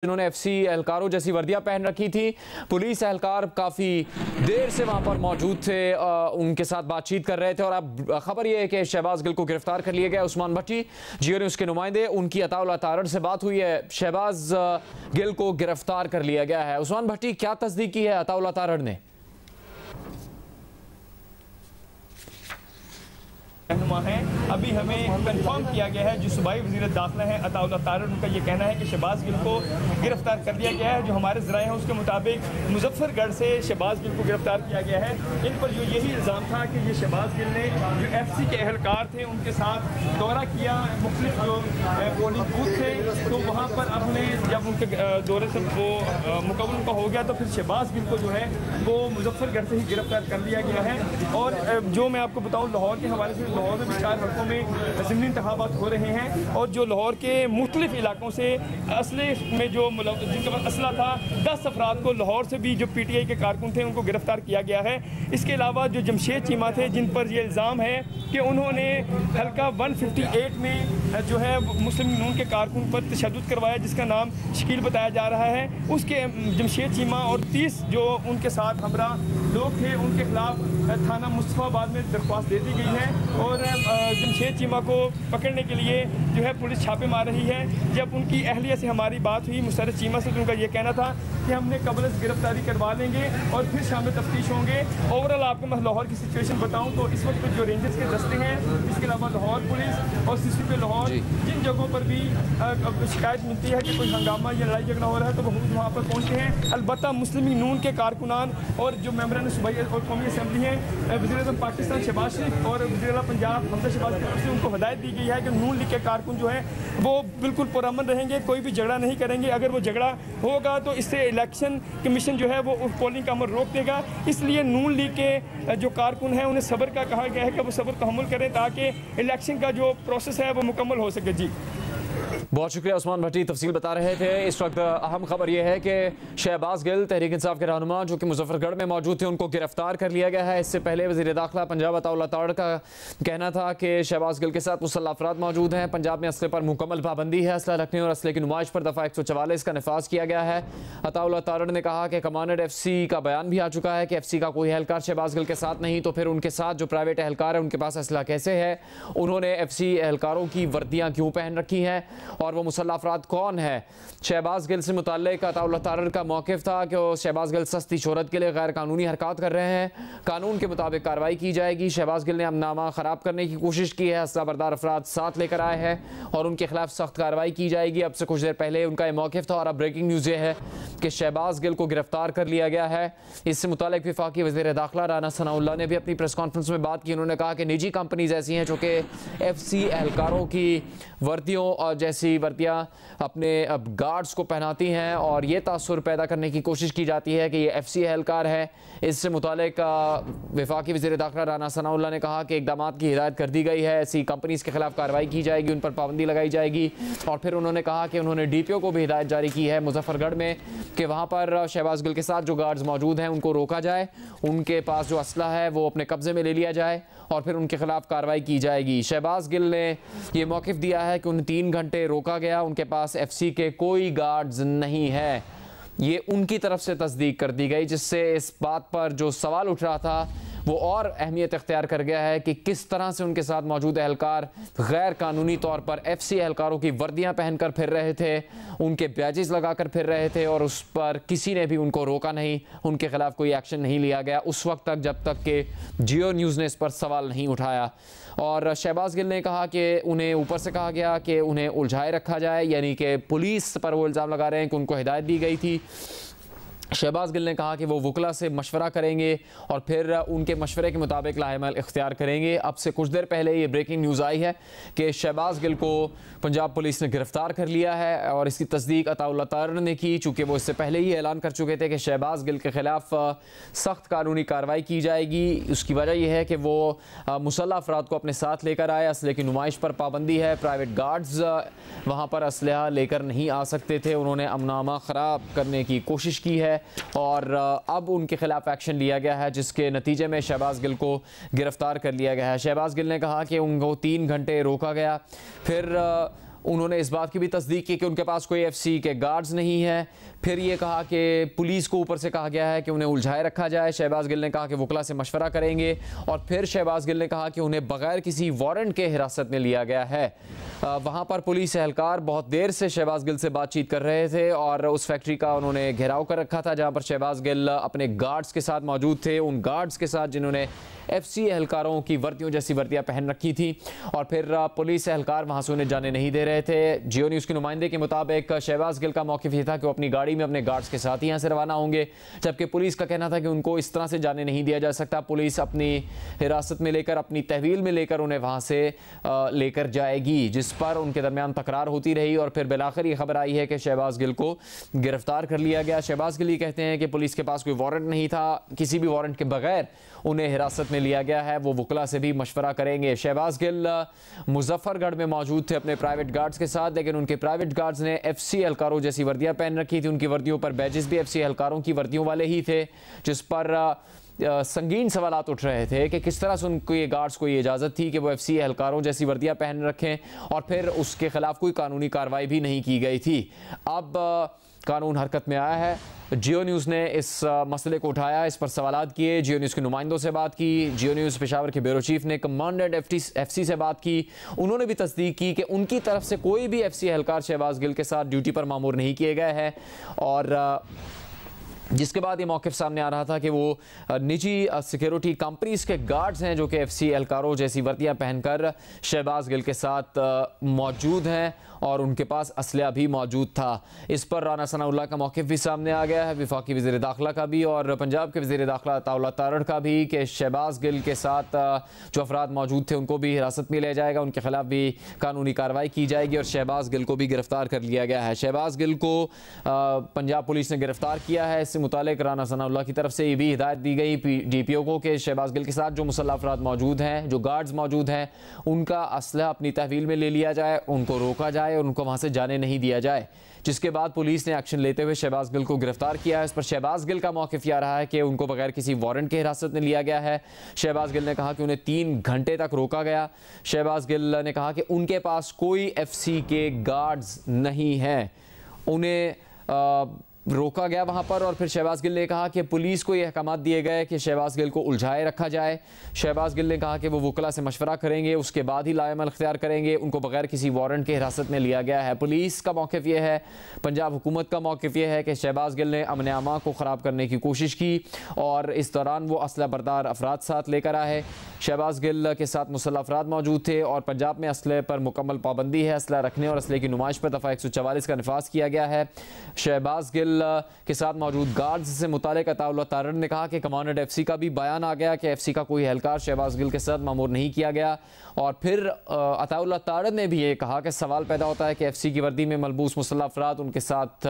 जिन्होंने एफसी एहलकारों जैसी वर्दियां पहन रखी थी। पुलिस एहलकार काफ़ी देर से वहां पर मौजूद थे, उनके साथ बातचीत कर रहे थे। और अब खबर यह है कि शहबाज गिल को गिरफ्तार कर लिया गया। उस्मान भट्टी जियो न्यूज़ के नुमाइंदे, उनकी अताउल्लाह तारड़ से बात हुई है। शहबाज गिल को गिरफ्तार कर लिया गया है। उस्मान भट्टी, क्या तस्दीक की है अताउल्लाह तारड़ ने? रहनुमा है, अभी हमें कंफर्म किया गया है जो सूबाई वज़ीर दाखिला है अताउल्लाह तारड़, उनका ये कहना है कि शहबाज गिल को गिरफ्तार कर लिया गया है। जो हमारे ज़राए हैं उसके मुताबिक मुजफ्फरगढ़ से शहबाज गिल को गिरफ्तार किया गया है। इन पर जो यही इल्ज़ाम था कि ये शहबाज गिल ने जो एफसी के एहलकार थे उनके साथ दौरा किया, मुख्तलिफ जो पोलिंग बूथ थे, तो वहाँ पर अपने जब उनके दौरे से वो मुकम्मल उनका हो गया तो फिर शहबाज गिल को जो है वो मुजफ्फरगढ़ से ही गिरफ्तार कर लिया गया है। और जो मैं आपको बताऊँ, लाहौर के हवाले से लाहौर में 4 हल्कों में ज़िमनी इंतखाबात हो रहे हैं और जो लाहौर के मुख्तलिफ इलाकों से असले में जो जिनके पास असला था 10 अफराद को लाहौर से भी जो PTI के कारकुन थे उनको गिरफ्तार किया गया है। इसके अलावा जो जमशेद चीमा थे जिन पर यह इल्ज़ाम है कि उन्होंने हल्का 158 में जो है मुस्लिम नून के कारकुन पर तशद्दुद करवाया जिसका नाम शकील बताया जा रहा है, उसके जमशेद चीमा और 30 जो उनके साथ हमरा लोग थे उनके खिलाफ थाना मुस्तफाबाद में दरख्वास्त दे दी गई है। और जमशेद चीमा को पकड़ने के लिए जो है पुलिस छापे मार रही है। जब उनकी अहलिया से हमारी बात हुई मुसर्रत चीमा से, तो उनका ये कहना था कि हमने कबल गिरफ्तारी करवा लेंगे और फिर शाम तफ्तीश होंगे। ओवरऑल आपको मैं लाहौर की सिचुएशन बताऊं तो इस वक्त जो रेंजर्स के दस्ते हैं, इसके अलावा लाहौर पुलिस और CCP लाहौर, जिन जगहों पर भी शिकायत मिलती है कि कोई हंगामा या लड़ाई झगड़ा हो रहा है तो वो वहाँ पर पहुँचते हैं। अलबत्ता मुस्लिम नून के कारकुनान और जो मेम्बरान सूबाई और कौमी असम्बली हैं, वज़ीर-ए-आज़म पाकिस्तान शहबाज शरीफ और वज़ीर-ए-आला पंजाब हमजा शहबाज की तरफ से उनको हिदायत दी गई है कि नून लीग के कारकुन जो है वो बिल्कुल पुरअमन रहेंगे, कोई भी झगड़ा नहीं करेंगे। अगर वो झगड़ा होगा तो इससे इलेक्शन कमीशन जो है वो पोलिंग का अमल रोक देगा। इसलिए नून लीग के जो कारकुन हैं उन्हें सब्र का कहा गया है कि वो सब्र तहम्मुल करें ताकि इलेक्शन का जो प्रोसेस है वो मुकम्मल हो सके। जी बहुत शुक्रिया उस्मान भट्टी, तफसील बता रहे थे। इस वक्त अहम खबर यह है कि शहबाज गिल तहरीक इंसाफ के रहनुमा जो कि मुजफ्फरगढ़ में मौजूद थे उनको गिरफ्तार कर लिया गया है। इससे पहले वज़ीर दाखिला पंजाब अताउल्लाह तारड़ का कहना था कि शहबाज गिल के साथ मुसल्लह अफराद मौजूद हैं। पंजाब में असले पर मुकम्मल पाबंदी है। असला रखने और असले की नुमाइश पर दफ़ा 144 का नफाज किया गया है। अताउल्लाह तारड़ ने कहा कि कमांडेंट FC का बयान भी आ चुका है कि FC का कोई एहलकार शहबाज गिल के साथ नहीं, तो फिर उनके साथ जो प्राइवेट एहलकार है उनके पास असला कैसे है? उन्होंने FC एहलकारों की वर्दियाँ क्यों पहन रखी हैं और वो मुसल्लह अफराद कौन है? शहबाज गिल से मुताल्लिक अताउल्लाह तारड़ का मौक़िफ़ था कि शहबाज गिल सस्ती शोहरत के लिए गैर कानूनी हरकत कर रहे हैं, कानून के मुताबिक कार्रवाई की जाएगी। शहबाज गिल ने अमनामा ख़राब करने की कोशिश की है, असला बरदार अफराद साथ लेकर आए हैं और उनके खिलाफ सख्त कार्रवाई की जाएगी। अब से कुछ देर पहले उनका यह मौक़िफ़ था और अब ब्रेकिंग न्यूज़ ये है कि शहबाज गिल को गिरफ्तार कर लिया गया है। इससे मुताल्लिक वफाकी वज़ीर दाखिला राना सनाउल्लाह ने भी अपनी प्रेस कॉन्फ्रेंस में बात की। उन्होंने कहा कि निजी कंपनीज ऐसी हैं जो कि FC एहलकारों की वर्दियों और जैसी वर्दियाँ अपने गार्ड्स को पहनाती हैं और ये तासुर पैदा करने की कोशिश की जाती है कि ये FC एहलकार है। इससे मुताल्लिक वफाकी वज़ीर दाखिला राना सनाउल्लाह ने कहा कि इक़दामात की हिदायत कर दी गई है, ऐसी कंपनीज़ के खिलाफ कार्रवाई की जाएगी, उन पर पाबंदी लगाई जाएगी। और फिर उन्होंने कहा कि उन्होंने DPO को भी हिदायत जारी की है मुजफ्फरगढ़ में कि वहाँ पर शहबाज गिल के साथ जो गार्ड्स मौजूद हैं उनको रोका जाए, उनके पास जो असला है वो अपने कब्ज़े में ले लिया जाए और फिर उनके खिलाफ कार्रवाई की जाएगी। शहबाज गिल ने यह मौक़िफ़ दिया है कि उन्हें 3 घंटे रोका गया, उनके पास FC के कोई गार्ड्स नहीं है। ये उनकी तरफ से तस्दीक कर दी गई, जिससे इस बात पर जो सवाल उठ रहा था वो और अहमियत इख्तियार कर गया है कि किस तरह से उनके साथ मौजूद एहलकार गैर कानूनी तौर पर FC एहलकारों की वर्दियां पहनकर फिर रहे थे, उनके बैजेस लगाकर फिर रहे थे और उस पर किसी ने भी उनको रोका नहीं, उनके खिलाफ कोई एक्शन नहीं लिया गया उस वक्त तक जब तक कि जियो न्यूज़ ने इस पर सवाल नहीं उठाया। और शहबाज गिल ने कहा कि उन्हें ऊपर से कहा गया कि उन्हें उलझाए रखा जाए, यानी कि पुलिस पर वो इल्ज़ाम लगा रहे हैं कि उनको हिदायत दी गई थी। शहबाज गिल ने कहा कि वो वकला से मशवरा करेंगे और फिर उनके मशवरे के मुताबिक लाहेमल इख्तियार करेंगे। अब से कुछ देर पहले ये ब्रेकिंग न्यूज़ आई है कि शहबाज गिल को पंजाब पुलिस ने गिरफ़्तार कर लिया है और इसकी तस्दीक अताउल्लाह तारड़ ने की, चूँकि वो इससे पहले ही ऐलान कर चुके थे कि शहबाज गिल के ख़िलाफ़ सख्त कानूनी कार्रवाई की जाएगी। उसकी वजह यह है कि वो मुसल्लह अफराद को अपने साथ लेकर आए, असले की नुमाइश पर पाबंदी है, प्राइवेट गार्ड्स वहाँ पर असलहा लेकर नहीं आ सकते थे, उन्होंने अमनामा ख़राब करने की कोशिश की है और अब उनके खिलाफ एक्शन लिया गया है, जिसके नतीजे में शहबाज गिल को गिरफ्तार कर लिया गया है। शहबाज गिल ने कहा कि उनको 3 घंटे रोका गया, फिर उन्होंने इस बात की भी तस्दीक की कि उनके पास कोई एफसी के गार्ड्स नहीं है। फिर ये कहा कि पुलिस को ऊपर से कहा गया है कि उन्हें उलझाए रखा जाए। शहबाज गिल ने कहा कि वकला से मशवरा करेंगे और फिर शहबाज गिल ने कहा कि उन्हें बगैर किसी वारंट के हिरासत में लिया गया है। वहाँ पर पुलिस एहलकार बहुत देर से शहबाज गिल से बातचीत कर रहे थे और उस फैक्ट्री का उन्होंने घेराव कर रखा था जहाँ पर शहबाज गिल अपने गार्ड्स के साथ मौजूद थे, उन गार्ड्स के साथ जिन्होंने एफसी एहलकारों की वर्दियों जैसी वर्दियां पहन रखी थी। और फिर पुलिस एहलकार वहां से उन्हें जाने नहीं दे रहे थे। जियो न्यूज़ के नुमाइंदे के मुताबिक शहबाज गिल का मौक़िफ़ ये था कि वो अपनी गाड़ी में अपने गार्ड्स के साथ ही यहाँ से रवाना होंगे, जबकि पुलिस का कहना था कि उनको इस तरह से जाने नहीं दिया जा सकता। पुलिस अपनी हिरासत में लेकर, अपनी तहवील में लेकर उन्हें वहाँ से लेकर जाएगी, जिस पर उनके दरमियान तकरार होती रही और फिर बिलाखिर ये खबर आई है कि शहबाज गिल को गिरफ्तार कर लिया गया। शहबाज गिल ये कहते हैं कि पुलिस के पास कोई वारंट नहीं था, किसी भी वारंट के बगैर उन्हें हिरासत में लिया गया है, वो वकला से भी मशवरा करेंगे। शहबाज गिल मुजफ्फरगढ़ में मौजूद थे अपने प्राइवेट गार्ड्स के साथ, लेकिन उनके प्राइवेट गार्ड्स ने एफसी एहलकारों जैसी वर्दियां पहन रखी थी। उनकी वर्दियों पर बैजेस भी एफसी एहलकारों की वर्दियों वाले ही थे, जिस पर संगीन सवालात उठ रहे थे कि किस तरह से उनके गार्ड्स को ये इजाज़त थी कि वो एफसी एहलकारों जैसी वर्दियां पहन रखें और फिर उसके खिलाफ कोई कानूनी कार्रवाई भी नहीं की गई थी। अब कानून हरकत में आया है। जियो न्यूज़ ने इस मसले को उठाया, इस पर सवालात किए, जियो न्यूज़ के नुमाइंदों से बात की। जियो न्यूज़ पेशावर के ब्यूरो चीफ ने कमांडेंट एफसी से बात की। उन्होंने भी तस्दीक की कि उनकी तरफ से कोई भी एफसी एहलकार शहबाज गिल के साथ ड्यूटी पर मामूर नहीं किए गए हैं। और जिसके बाद ये मौक़िफ़ सामने आ रहा था कि वो निजी सिक्योरिटी कंपनीज़ के गार्ड्स हैं जो कि एफसी एहलकारों जैसी वर्दियां पहनकर शहबाज गिल के साथ मौजूद हैं और उनके पास असलहा भी मौजूद था। इस पर राना सनाउल्लाह का मौक़िफ़ भी सामने आ गया है, वफाकी वज़ीर दाखिला का भी और पंजाब के वज़ीर दाखिला अताउल्लाह तारड़ का भी, कि शहबाज गिल के साथ जो अफराद मौजूद थे उनको भी हिरासत में लिया जाएगा, उनके खिलाफ भी कानूनी कार्रवाई की जाएगी और शहबाज गिल को भी गिरफ्तार कर लिया गया है। शहबाज गिल को पंजाब पुलिस ने गिरफ्तार किया है। इससे मुतालिक राना सनाउल्लाह की तरफ से ये भी हिदायत दी गई DPO को कि शहबाज गिल के साथ जो मुसल्लह अफराद मौजूद हैं, जो गार्ड्स मौजूद हैं, उनका असलहा अपनी तहवील में ले लिया जाए, उनको रोका जाए और उनको वहाँ से जाने नहीं दिया जाए। जिसके बाद पुलिस ने एक्शन लेते हुए शहबाज गिल को गिरफ्तार किया है। इस पर शहबाज गिल का मौक़िफ़ यह रहा है कि उनको बगैर किसी वारंट के हिरासत में लिया गया है। शहबाज गिल ने कहा कि उन्हें 3 घंटे तक रोका गया। शहबाज गिल ने कहा कि उनके पास कोई एफसी के गार्ड्स नहीं हैं, उन्हें रोका गया वहाँ पर। और फिर शहबाज गिल ने कहा कि पुलिस को ये अहकामात दिए गए कि शहबाज गिल को उलझाए रखा जाए। शहबाज गिल ने कहा कि वो वकला से मशवरा करेंगे, उसके बाद ही लाएमल इख्तियार करेंगे, उनको बगैर किसी वारंट के हिरासत में लिया गया है। पुलिस का मौक़िफ़ ये है, पंजाब हुकूमत का मौक़िफ़ ये है कि शहबाज गिल ने अमन आमा को ख़राब करने की कोशिश की और इस दौरान वो असला बरदार अफराद साथ लेकर आए। शहबाज गिल के साथ मुसल्लह अफराद मौजूद थे और पंजाब में असले पर मुकम्मल पाबंदी है। असला रखने और असले की नुमाइश पर दफ़ा 144 का नफाज किया गया है। शहबाज गिल के साथ मौजूद गार्ड्स से मुतालिक अताउल्लाह तारड़ ने कहा कि कमांडेंट एफसी का भी बयान आ गया कि एफसी का कोई एहलकार शहबाज गिल के साथ मामूर नहीं किया गया। और फिर अताउल्लाह तारड़ ने भी ये कहा कि सवाल पैदा होता है कि एफसी की वर्दी में मलबूस मुसल्लह अफराद उनके साथ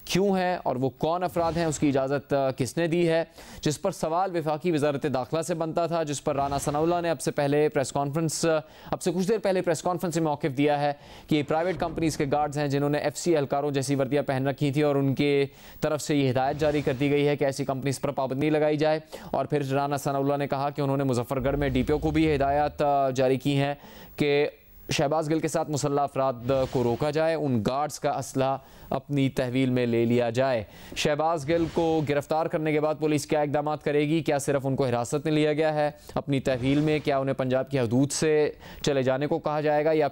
क्यों हैं और वो कौन अफराद हैं, उसकी इजाज़त किसने दी है, जिस पर सवाल वफाकी वज़ारत दाखिला से बनता था। जिस पर राना सनाउल्लाह ने अब से कुछ देर पहले प्रेस कॉन्फ्रेंस में मौक़िफ़ दिया है कि प्राइवेट कंपनीज़ के गार्ड्स हैं जिन्होंने एफसी एहलकारों जैसी वर्दियाँ पहन रखी थी और उनके तरफ से ये हिदायत जारी कर दी गई है कि ऐसी कंपनीज पर पाबंदी लगाई जाए। और फिर राना सनाउल्लाह ने कहा कि उन्होंने मुजफ्फरगढ़ में DPO को भी हिदायत जारी की हैं कि शहबाज गिल के साथ मुसल्लह अफराद को रोका जाए, उन गार्ड्स का असलहा अपनी तहवील में ले लिया जाए। शहबाज गिल को गिरफ्तार करने के बाद पुलिस क्या इक़दाम करेगी? क्या सिर्फ उनको हिरासत में लिया गया है अपनी तहवील में? क्या उन्हें पंजाब की हदूद से चले जाने को कहा जाएगा या